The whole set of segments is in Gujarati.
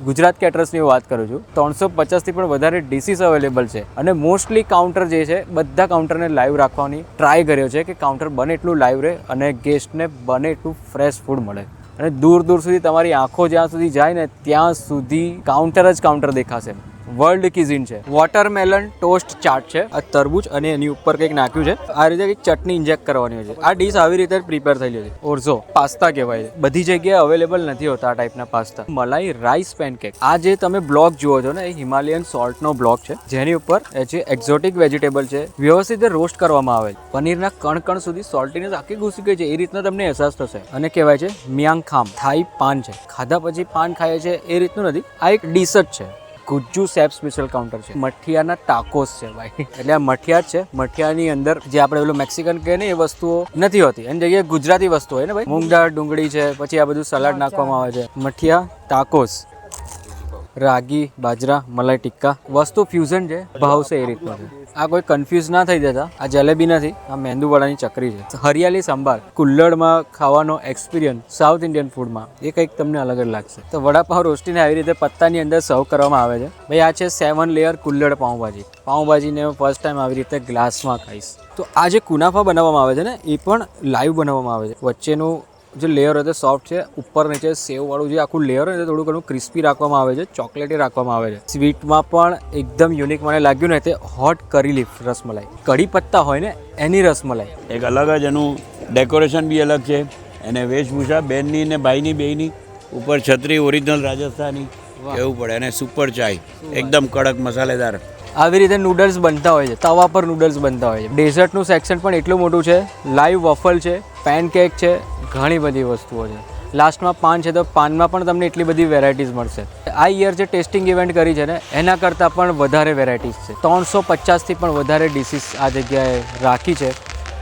ગુજરાત કેટરર્સની વાત કરું છું. 350થી પણ વધારે ડિશિસ અવેલેબલ છે અને મોસ્ટલી કાઉન્ટર જે છે બધા કાઉન્ટરને લાઈવ રાખવાની ટ્રાય કર્યો છે કે કાઉન્ટર બને એટલું લાઈવ રહે અને ગેસ્ટને બને એટલું ફ્રેશ ફૂડ મળે. અને દૂર દૂર સુધી તમારી આંખો જ્યાં સુધી જાય ને ત્યાં સુધી કાઉન્ટર જ કાઉન્ટર દેખાશે. વર્લ્ડ કિઝિન છે. વોટરમેલન ટોસ્ટ ચાટ છે. આ તરબૂચ અને એની ઉપર કંઈક નાખ્યું છે. આ રીતે કંઈક ચટણી ઇન્જેક્ટ કરવાની હોય છે. આ ડીશ આવી રીતે પ્રિપેર થયેલી છે. ઓર્ઝો પાસ્તા કહેવાય છે. બધી જગ્યાએ અવેલેબલ નથી હોતા આ ટાઈપના પાસ્તા. મલાઈ રાઈસ પેનકેક. આ જે તમે બ્લોક જુઓ છો ને એ હિમાલયન સોલ્ટનો બ્લોક છે જેની ઉપર જે એક્ઝોટિક વેજીટેબલ છે વ્યવસ્થિત રીતે રોસ્ટ કરવામાં આવે છે. પનીરના કણ સુધી સોલ્ટીનેસ આખી ઘૂસી ગઈ છે એ રીતના તમને અહેસાસ થશે. અને કહેવાય છે મિયાંગ ખામ. થાઈ પાન છે. ખાધા પછી પાન ખાય છે એ રીતનું નથી. આ એક ડીશ જ છે. ગુજ્જુ સેફ સ્પેશિયલ કાઉન્ટર છે. મઠિયાના ટાકોસ છે ભાઈ. એટલે આ મઠિયા જ છે. મઠિયાની અંદર જે આપણે પેલું મેક્સિકન કહે ને એ વસ્તુઓ નથી હોતી એની જગ્યાએ ગુજરાતી વસ્તુ હોય ને ભાઈ. મૂંગ દાળ, ડુંગળી છે, પછી આ બધું સલાડ નાખવામાં આવે છે. મઠિયા ટાકોસ, રાગી, બાજરા, મલાઈ ટિક્કા વસ્તુ ફ્યુઝન છે. ભાવશે એ રીતનું છે. આ કોઈ કન્ફ્યુઝ ના થઈ જતા. આ જલેબી નથી, આ મેંદુવડાની ચકરી છે. હરિયાળી સંભાર કુલ્લડમાં ખાવાનો એક્સપિરિયન્સ સાઉથ ઇન્ડિયન ફૂડમાં એ કંઈક તમને અલગ જ લાગશે. તો વડાપાવ રોસ્ટીને આવી રીતે પત્તાની અંદર સર્વ કરવામાં આવે છે. ભાઈ આ છે 7 layer kulhad pav bhaji. પાઉંભાજીને first time આવી રીતે ગ્લાસમાં ખાઈશ. તો આ જે કુનાફા બનાવવામાં આવે છે ને એ પણ લાઈવ બનાવવામાં આવે છે. વચ્ચેનું જે લેયર હોય તે સોફ્ટ છે, ઉપર નીચે સેવવાળું જે આખું લેયર હોય તે થોડું ઘણું ક્રિસ્પી રાખવામાં આવે છે, ચોકલેટી રાખવામાં આવે છે. સ્વીટમાં પણ એકદમ યુનિક મને લાગ્યું ને તે હોટ કરી લીફ રસમલાઈ. કઢી પત્તા હોય ને એની રસમલાઈ એક અલગ જ એનું ડેકોરેશન બી અલગ છે. એને વેશભૂષા બેનની ને ભાઈની બેયની ઉપર છત્રી ઓરિજિનલ રાજસ્થાની કહેવું પડે. અને સુપર ચાય એકદમ કડક મસાલેદાર. આવી રીતે નૂડલ્સ બનતા હોય છે. તવા પર નૂડલ્સ બનતા હોય છે. ડેઝર્ટનું સેક્શન પણ એટલું મોટું છે. લાઈવ વોફલ છે, પેનકેક છે, ઘણી બધી વસ્તુઓ છે. લાસ્ટમાં પાન છે તો પાનમાં પણ તમને એટલી બધી વેરાયટીઝ મળશે. આ યર જે ટેસ્ટિંગ ઇવેન્ટ કરી છે ને એના કરતાં પણ વધારે વેરાયટીઝ છે. 350થી પણ વધારે ડિશિસ આ જગ્યાએ રાખી છે.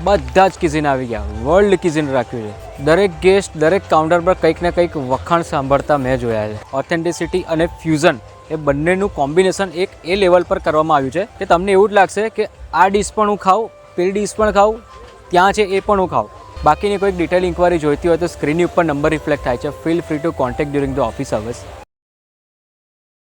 બધા જ કિઝિન આવી ગયા. વર્લ્ડ કિઝિન રાખ્યું છે. દરેક ગેસ્ટ દરેક કાઉન્ટર પર કંઈક ને કંઈક વખાણ સાંભળતા મેં જોયા છે. ઓથેન્ટિસિટી અને ફ્યુઝન એ બંનેનું કોમ્બિનેશન એક એ લેવલ પર કરવામાં આવ્યું છે કે તમને એવું જ લાગશે કે આ ડીશ પણ હું ખાઉં, પેલી ડીશ પણ ખાઉં, ત્યાં છે એ પણ હું ખાઉં. બાકીની કોઈક ડિટેલ ઇન્ક્વાયરી જોઈતી હોય તો સ્ક્રીનની ઉપર નંબર રિફ્લેક્ટ થાય છે. Feel free two contact during the office hours.